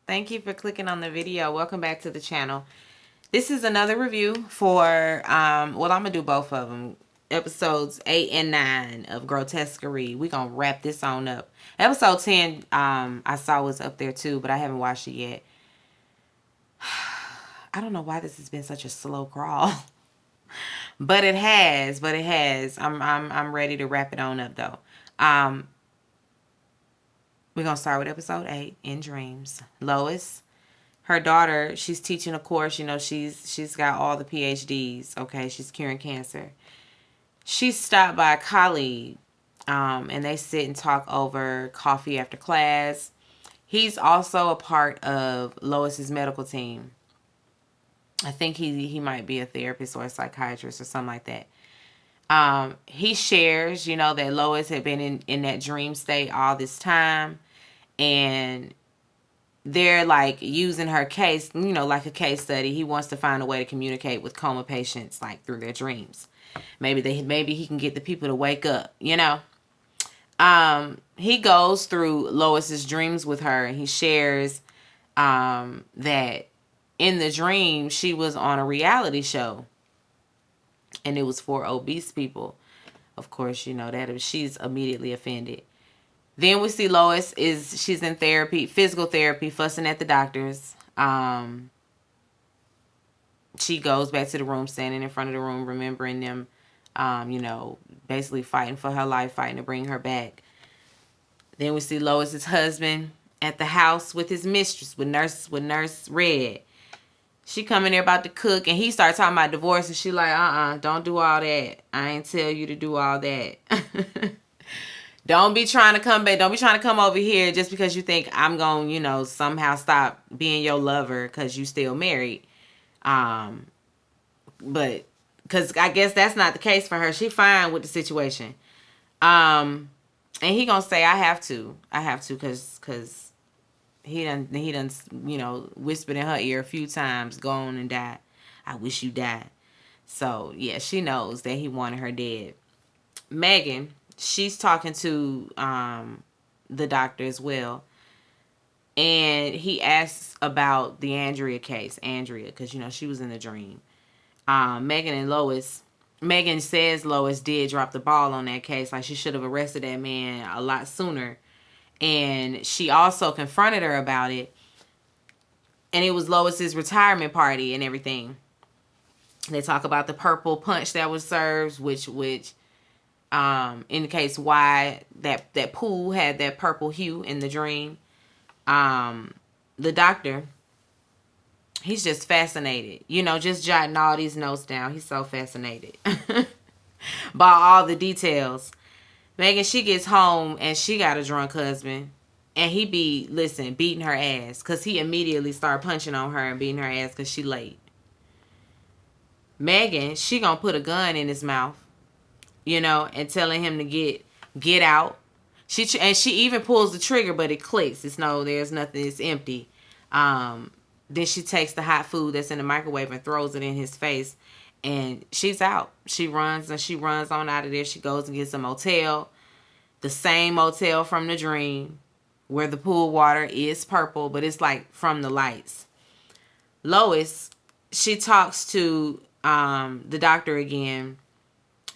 Thank you for clicking on the video. Welcome back to the channel. This is another review for, well, I'm going to do both of them. Episodes 8 and 9 of Grotesquerie. We're going to wrap this on up. Episode 10, I saw was up there too, but I haven't watched it yet. I don't know why this has been such a slow crawl. But it has. I'm ready to wrap it on up though. We're going to start with episode 8, In Dreams. Lois, her daughter, she's teaching a course, she's got all the PhDs, okay? She's curing cancer. She's stopped by a colleague, and they sit and talk over coffee after class. He's also a part of Lois's medical team. I think he might be a therapist or a psychiatrist or something like that. He shares, that Lois had been in that dream state all this time, and they're like using her case, like a case study. He wants to find a way to communicate with coma patients, like through their dreams. Maybe he can get the people to wake up, He goes through Lois's dreams with her, and he shares that in the dream she was on a reality show, and it was for obese people. Of course, that she's immediately offended. Then we see Lois she's in therapy, physical therapy, fussing at the doctors. She goes back to the room, standing in front of the room, remembering them, basically fighting for her life, fighting to bring her back. Then we see Lois's husband at the house with his mistress, with Nurse Red. She come in there about to cook, and he starts talking about divorce, and she like, don't do all that. I ain't tell you to do all that. Don't be trying to come back. Don't be trying to come over here just because you think I'm going to, somehow stop being your lover because you still married. But because I guess that's not the case for her. She fine with the situation. And he gonna say, I have to because he done, whispered in her ear a few times, go on and die. I wish you died. So, yeah, she knows that he wanted her dead. Megan, she's talking to the doctor as well, and he asks about the Andrea case. Andrea, because she was in the dream. Megan says Lois did drop the ball on that case. Like, she should have arrested that man a lot sooner, and she also confronted her about it, and it was Lois's retirement party and everything. They talk about the purple punch that was served, which indicates why that pool had that purple hue in the dream. The doctor, he's just fascinated, just jotting all these notes down. He's so fascinated by all the details. Megan, she gets home and she got a drunk husband, and he beating her ass because he immediately started punching on her and beating her ass because she late. Megan, she gonna put a gun in his mouth, and telling him to get out. She even pulls the trigger, but it clicks. There's nothing. It's empty. Then she takes the hot food that's in the microwave and throws it in his face, and she's out. She runs on out of there. She goes and gets a motel, the same motel from the dream, where the pool water is purple, but it's like from the lights. Lois, she talks to the doctor again.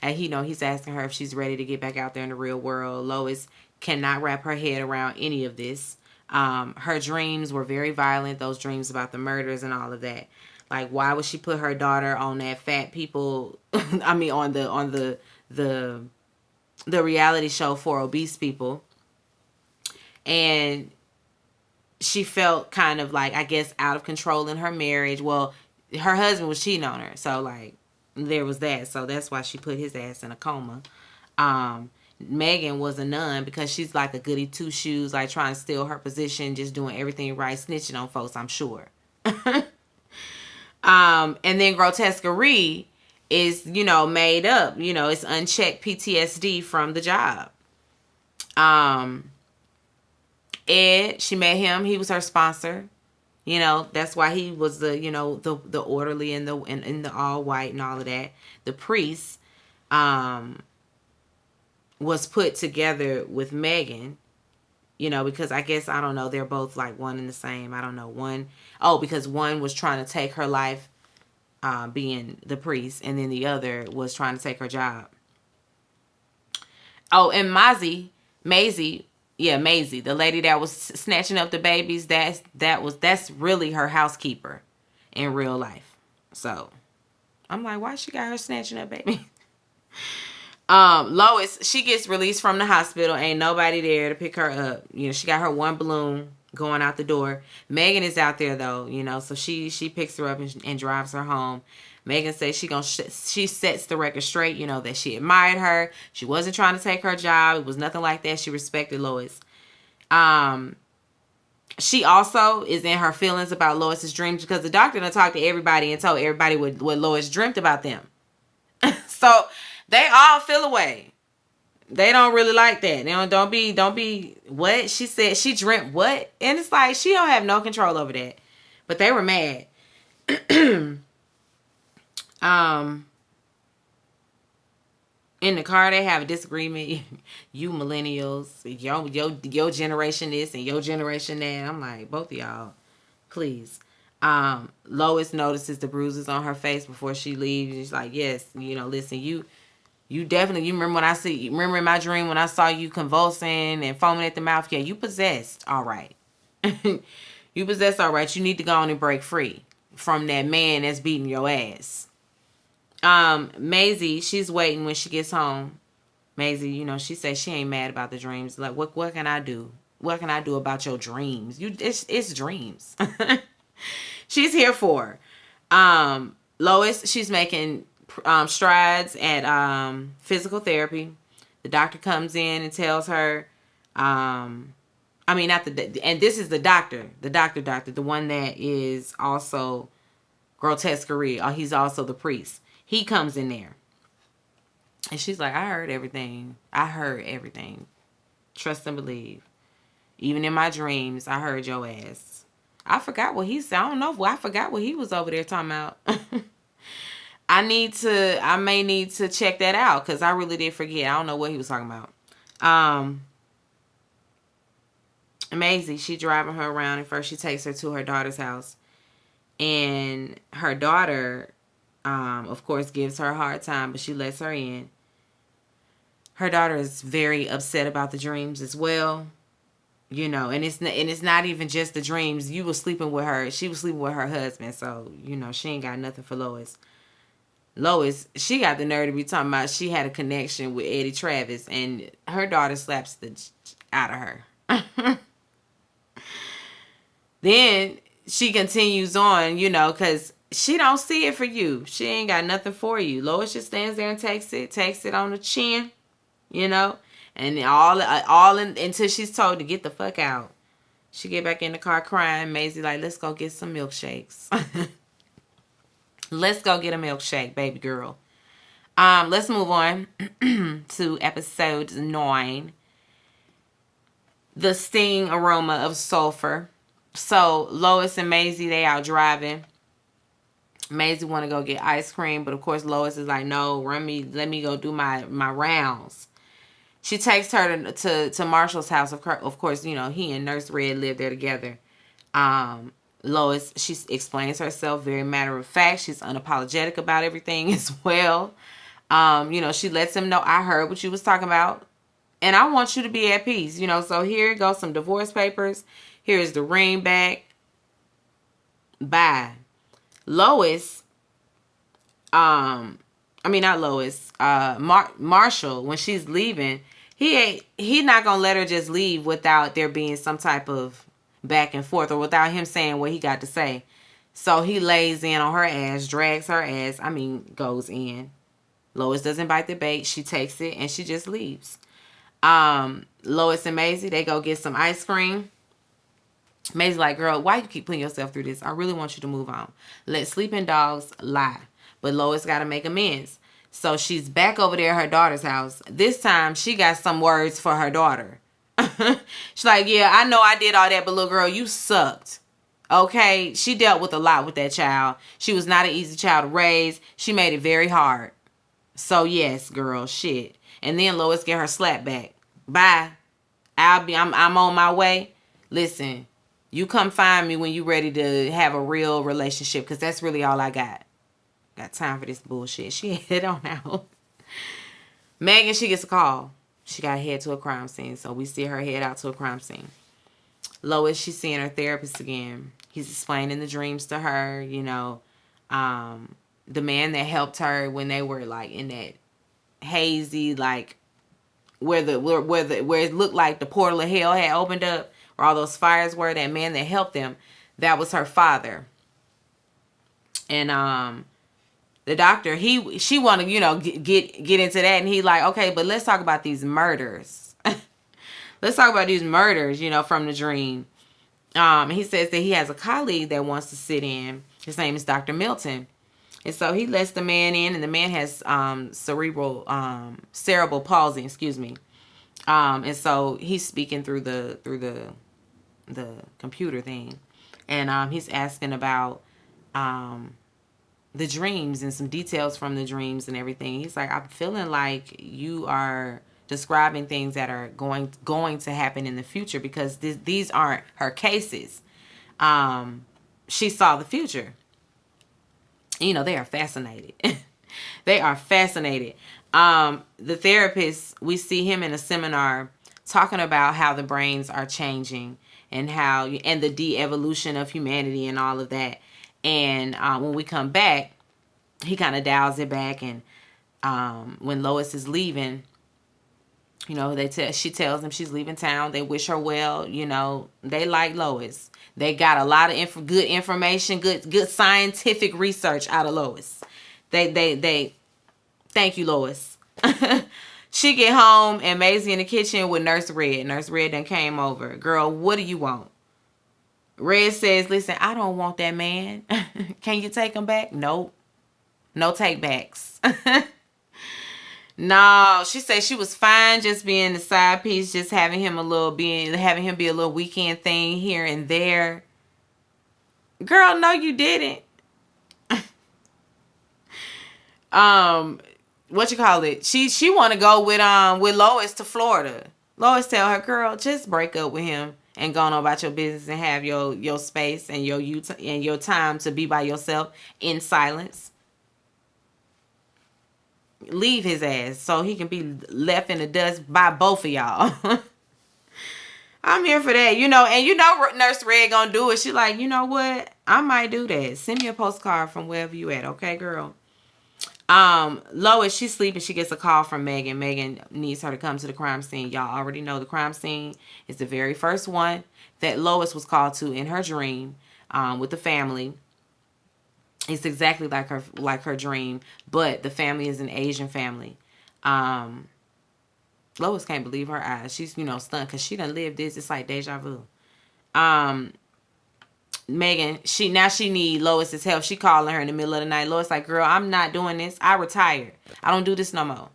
And he's asking her if she's ready to get back out there in the real world. Lois cannot wrap her head around any of this. Her dreams were very violent. Those dreams about the murders and all of that. Like, why would she put her daughter on that fat people? I mean, on the reality show for obese people. And she felt kind of like, I guess, out of control in her marriage. Well, her husband was cheating on her, so like, there was that. So that's why she put his ass in a coma. Megan was a nun because she's like a goody two shoes, like trying to steal her position, just doing everything right, snitching on folks, I'm sure. And then Grotesquerie is, made up. It's unchecked PTSD from the job. Ed, she met him. He was her sponsor. That's why he was the, the orderly in the all white and all of that. The priest was put together with Megan, You know, because I guess, I don't know, they're both like one and the same. I don't know. Because one was trying to take her life, being the priest, and then the other was trying to take her job. Oh, and Maisie, yeah, Maisie, the lady that was snatching up the babies, that's really her housekeeper in real life. So I'm like, why she got her snatching up baby? Lois, she gets released from the hospital. Ain't nobody there to pick her up. You know, she got her one balloon going out the door. Megan is out there though, you know, so she picks her up and drives her home. Megan says she sets the record straight, you know, that she admired her. She wasn't trying to take her job. It was nothing like that. She respected Lois. She also is in her feelings about Lois's dreams because the doctor done talked to everybody and told everybody what Lois dreamt about them. So they all feel away. They don't really like that. They don't be what she said. She dreamt what, and it's like she don't have no control over that. But they were mad. In the car they have a disagreement. You millennials, your generation this and your generation that. I'm like, both of y'all, please. Lois notices the bruises on her face before she leaves. She's like, yes, you know, listen, you definitely, you remember in my dream when I saw you convulsing and foaming at the mouth? Yeah, you possessed. All right. You possessed. All right. You need to go on and break free from that man that's beating your ass. Maisie, she's waiting when she gets home. Maisie, you know, she says she ain't mad about the dreams. Like, what can I do? What can I do about your dreams? It's dreams. She's here for Lois. She's making strides at physical therapy. The doctor comes in and tells her, and this is the doctor, the one that is also Grotesquerie. He's also the priest. He comes in there. And she's like, I heard everything. Trust and believe. Even in my dreams, I heard your ass. I forgot what he said. I don't know. I forgot what he was over there talking about. I may need to check that out because I really did forget. I don't know what he was talking about. Maisie, she driving her around, and first she takes her to her daughter's house. And her daughter, of course, gives her a hard time, but she lets her in. Her daughter is very upset about the dreams as well. You know, and it's not even just the dreams. You were sleeping with her. She was sleeping with her husband. So, you know, she ain't got nothing for Lois. Lois, she got the nerve to be talking about she had a connection with Eddie Travis, and her daughter slaps the out of her. Then she continues on, you know, because she don't see it for you. She ain't got nothing for you. Lois just stands there and takes it on the chin, you know, and until she's told to get the fuck out. She get back in the car crying. Maisie like, let's go get some milkshakes. Let's go get a milkshake, baby girl. Let's move on to episode 9. The sting aroma of sulfur. So Lois and Maisie, they out driving. Maisie want to go get ice cream, but of course Lois is like, no, let me go do my rounds. She takes her to Marshall's house. Of course, you know, he and Nurse Red live there together. Lois, she explains herself very matter of fact. She's unapologetic about everything as well. You know, she lets him know, I heard what you was talking about, and I want you to be at peace. You know, so here goes some divorce papers. Here's the ring back. Bye. Lois, not Lois, Marshall, when she's leaving, he not gonna let her just leave without there being some type of back and forth or without him saying what he got to say. So he lays in on her ass, drags her ass, goes in. Lois doesn't bite the bait. She takes it and she just leaves. Lois and Maisie, they go get some ice cream. Maisie's like, girl, why you keep putting yourself through this? I really want you to move on. Let sleeping dogs lie. But Lois got to make amends. So she's back over there at her daughter's house. This time, she got some words for her daughter. She's like, yeah, I know I did all that, but little girl, you sucked. Okay? She dealt with a lot with that child. She was not an easy child to raise. She made it very hard. So, yes, girl, shit. And then Lois get her slap back. Bye. I'm on my way. Listen, you come find me when you ready to have a real relationship, because that's really all I got. Got time for this bullshit. She head on out. Megan, she gets a call. She got to head to a crime scene. So we see her head out to a crime scene. Lois, she's seeing her therapist again. He's explaining the dreams to her, you know. The man that helped her when they were like in that hazy, like where it looked like the portal of hell had opened up, where all those fires were, that man that helped them, that was her father. And the doctor, she wanted to, you know, get into that, and he like, okay, but let's talk about these murders. Let's talk about these murders, you know, from the dream. He says that he has a colleague that wants to sit in. His name is Dr. Milton. And so he lets the man in, and the man has cerebral palsy, excuse me. And so he's speaking through the computer thing. And he's asking about the dreams and some details from the dreams and everything. He's like, I'm feeling like you are describing things that are going to happen in the future, because these aren't her cases. She saw the future. You know, they are fascinated. They are fascinated. The therapist, we see him in a seminar talking about how the brains are changing and the de-evolution of humanity and all of that. And when we come back, he kind of dials it back. And when Lois is leaving, you know, she tells them she's leaving town. They wish her well. You know, they like Lois. They got a lot of good information, good scientific research out of Lois. They thank you, Lois. She get home, and Maisie in the kitchen with Nurse Red. Nurse Red done came over. Girl, what do you want? Red says, listen, I don't want that man. Can you take him back? Nope. No take backs. No, she said she was fine just being the side piece, just having him be a little weekend thing here and there. Girl, no, you didn't. What you call it? She want to go with Lois to Florida. Lois tell her, girl, just break up with him and go on about your business and have your space and your time to be by yourself in silence. Leave his ass so he can be left in the dust by both of y'all. I'm here for that, you know. And you know Nurse Red gonna do it. She like, you know what? I might do that. Send me a postcard from wherever you at, okay, girl? Lois, she's sleeping. She gets a call from Megan. Megan needs her to come to the crime scene. Y'all already know the crime scene is the very first one that Lois was called to in her dream with the family. It's exactly like her dream, but the family is an Asian family. Lois can't believe her eyes. She's, you know, stunned because she done lived this. It's like deja vu. Megan, she need Lois's help. She calling her in the middle of the night. Lois like, girl, I'm not doing this. I retired. I don't do this no more.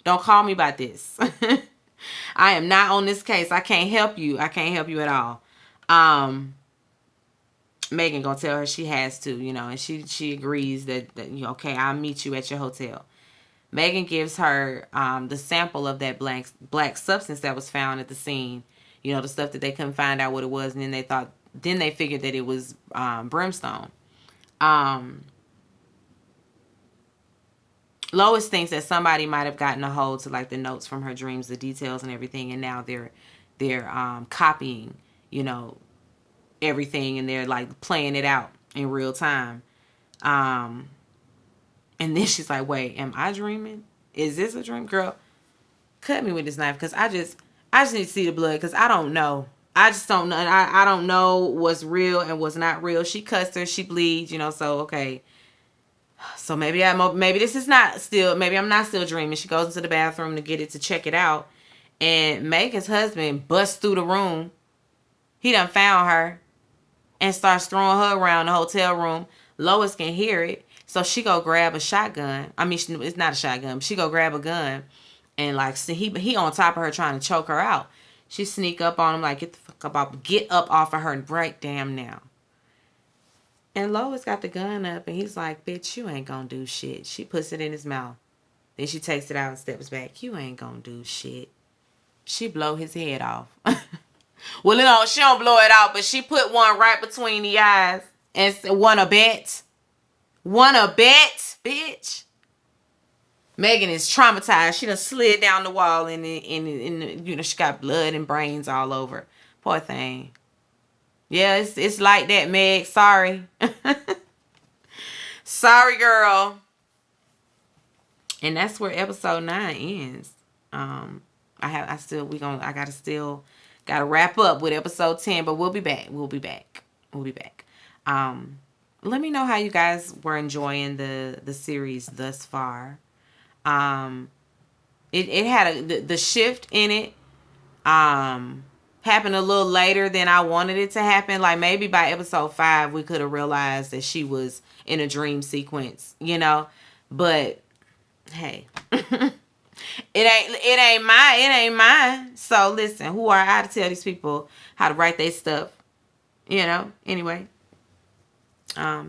Don't call me about this. I am not on this case. I can't help you. I can't help you at all. Megan gonna tell her she has to, you know, and she agrees that you know, okay, I'll meet you at your hotel. Megan gives her the sample of that black substance that was found at the scene. You know, the stuff that they couldn't find out what it was, and then they figured that it was brimstone. Lois thinks that somebody might have gotten a hold to like the notes from her dreams, the details and everything, and now they're copying, you know, everything, and they're like playing it out in real time. And then she's like, wait, am I dreaming? Is this a dream? Girl, cut me with this knife, because I just need to see the blood, because I don't know. I just don't know. I don't know what's real and what's not real. She cussed her. She bleeds, you know, so okay. So maybe this is not still, maybe I'm not still dreaming. She goes into the bathroom to check it out. And Megan's husband busts through the room. He done found her and starts throwing her around the hotel room. Lois can hear it. So she go grab a shotgun. I mean, it's not a shotgun. But she go grab a gun. And like, he on top of her trying to choke her out. She sneak up on him like, get the fuck up, get up off of her and break damn now. And Lois got the gun up and he's like, bitch, you ain't gonna do shit. She puts it in his mouth. Then she takes it out and steps back. You ain't gonna do shit. She blow his head off. Well, no, she don't blow it out, but she put one right between the eyes and said, "Want a bet? Want a bet, bitch?" Megan is traumatized. She done slid down the wall and you know, she got blood and brains all over. Poor thing. Yeah, it's like that, Meg. Sorry. Sorry, girl. And that's where episode 9 ends. I gotta wrap up with episode 10, but we'll be back. Let me know how you guys were enjoying the series thus far. It had the shift in it happened a little later than I wanted it to happen. Like maybe by episode 5 we could have realized that she was in a dream sequence, you know. But hey, it ain't mine. So listen, who are I to tell these people how to write their stuff? You know. Anyway,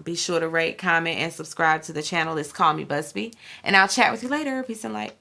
be sure to rate, comment, and subscribe to the channel. It's Call Me Busby, and I'll chat with you later. Peace and light.